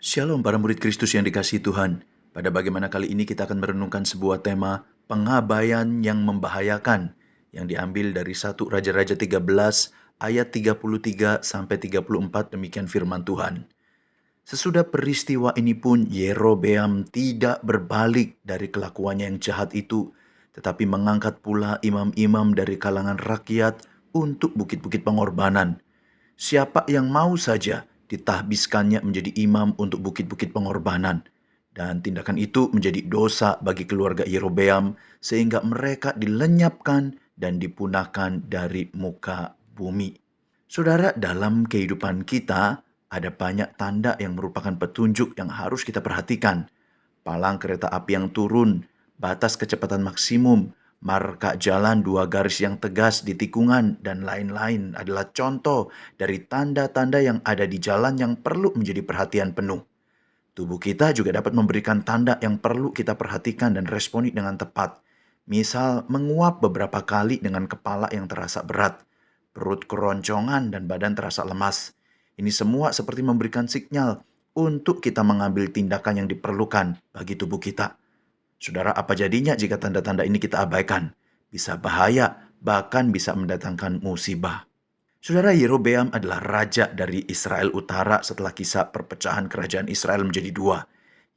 Shalom para murid Kristus yang dikasihi Tuhan. Pada bagaimana kali ini kita akan merenungkan sebuah tema pengabaian yang membahayakan yang diambil dari 1 Raja-Raja 13 ayat 33 sampai 34 demikian firman Tuhan. Sesudah peristiwa ini pun Yerobeam tidak berbalik dari kelakuannya yang jahat itu, tetapi mengangkat pula imam-imam dari kalangan rakyat untuk bukit-bukit pengorbanan. Siapa yang mau saja ditahbiskannya menjadi imam untuk bukit-bukit pengorbanan. Dan tindakan itu menjadi dosa bagi keluarga Yerobeam sehingga mereka dilenyapkan dan dipunahkan dari muka bumi. Saudara, dalam kehidupan kita ada banyak tanda yang merupakan petunjuk yang harus kita perhatikan. Palang kereta api yang turun, batas kecepatan maksimum, marka jalan 2 garis yang tegas di tikungan, dan lain-lain adalah contoh dari tanda-tanda yang ada di jalan yang perlu menjadi perhatian penuh. Tubuh kita juga dapat memberikan tanda yang perlu kita perhatikan dan responi dengan tepat. Misal, menguap beberapa kali dengan kepala yang terasa berat, perut keroncongan, dan badan terasa lemas. Ini semua seperti memberikan sinyal untuk kita mengambil tindakan yang diperlukan bagi tubuh kita. Saudara, apa jadinya jika tanda-tanda ini kita abaikan? Bisa bahaya, bahkan bisa mendatangkan musibah. Saudara, Yerobeam adalah raja dari Israel Utara setelah kisah perpecahan kerajaan Israel menjadi dua.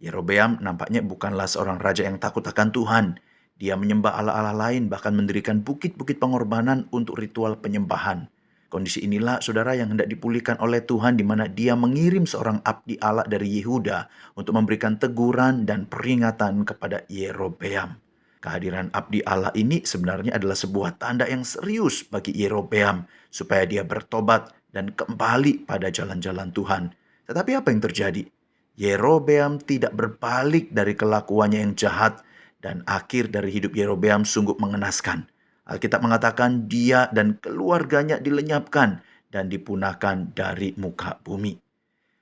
Yerobeam nampaknya bukanlah seorang raja yang takut akan Tuhan. Dia menyembah allah-allah lain, bahkan mendirikan bukit-bukit pengorbanan untuk ritual penyembahan. Kondisi inilah saudara yang hendak dipulihkan oleh Tuhan, di mana dia mengirim seorang abdi Allah dari Yehuda untuk memberikan teguran dan peringatan kepada Yerobeam. Kehadiran abdi Allah ini sebenarnya adalah sebuah tanda yang serius bagi Yerobeam supaya dia bertobat dan kembali pada jalan-jalan Tuhan. Tetapi apa yang terjadi? Yerobeam tidak berbalik dari kelakuannya yang jahat, dan akhir dari hidup Yerobeam sungguh mengenaskan. Alkitab mengatakan dia dan keluarganya dilenyapkan dan dipunahkan dari muka bumi.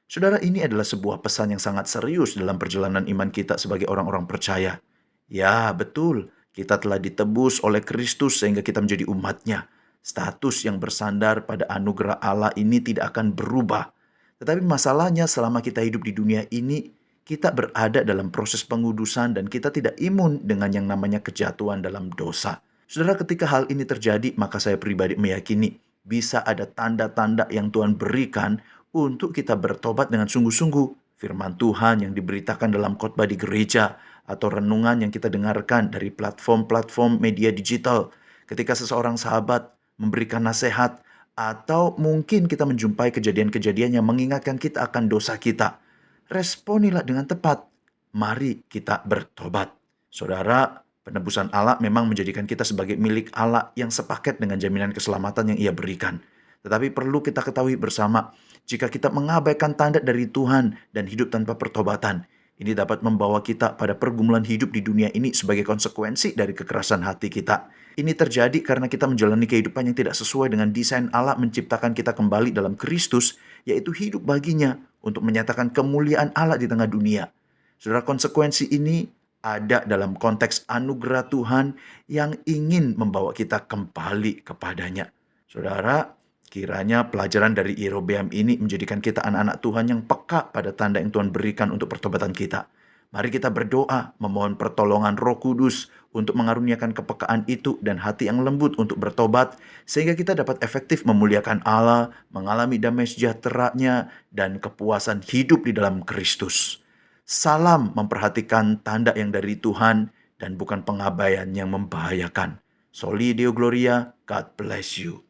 Saudara, ini adalah sebuah pesan yang sangat serius dalam perjalanan iman kita sebagai orang-orang percaya. Ya, betul, kita telah ditebus oleh Kristus sehingga kita menjadi umat-Nya. Status yang bersandar pada anugerah Allah ini tidak akan berubah. Tetapi masalahnya selama kita hidup di dunia ini, kita berada dalam proses pengudusan dan kita tidak imun dengan yang namanya kejatuhan dalam dosa. Saudara, ketika hal ini terjadi, maka saya pribadi meyakini bisa ada tanda-tanda yang Tuhan berikan untuk kita bertobat dengan sungguh-sungguh. Firman Tuhan yang diberitakan dalam khotbah di gereja atau renungan yang kita dengarkan dari platform-platform media digital. Ketika seseorang sahabat memberikan nasihat atau mungkin kita menjumpai kejadian-kejadian yang mengingatkan kita akan dosa kita. Responilah dengan tepat. Mari kita bertobat. Saudara, penebusan Allah memang menjadikan kita sebagai milik Allah yang sepaket dengan jaminan keselamatan yang Ia berikan. Tetapi perlu kita ketahui bersama, jika kita mengabaikan tanda dari Tuhan dan hidup tanpa pertobatan, ini dapat membawa kita pada pergumulan hidup di dunia ini sebagai konsekuensi dari kekerasan hati kita. Ini terjadi karena kita menjalani kehidupan yang tidak sesuai dengan desain Allah menciptakan kita kembali dalam Kristus, yaitu hidup baginya untuk menyatakan kemuliaan Allah di tengah dunia. Saudara, konsekuensi ini ada dalam konteks anugerah Tuhan yang ingin membawa kita kembali kepadanya. Saudara, kiranya pelajaran dari Yerobeam ini menjadikan kita anak-anak Tuhan yang peka pada tanda yang Tuhan berikan untuk pertobatan kita. Mari kita berdoa, memohon pertolongan Roh Kudus untuk mengaruniakan kepekaan itu dan hati yang lembut untuk bertobat, sehingga kita dapat efektif memuliakan Allah, mengalami damai sejahtera-Nya, dan kepuasan hidup di dalam Kristus. Salam memperhatikan tanda yang dari Tuhan dan bukan pengabaian yang membahayakan. Soli Deo Gloria, God bless you.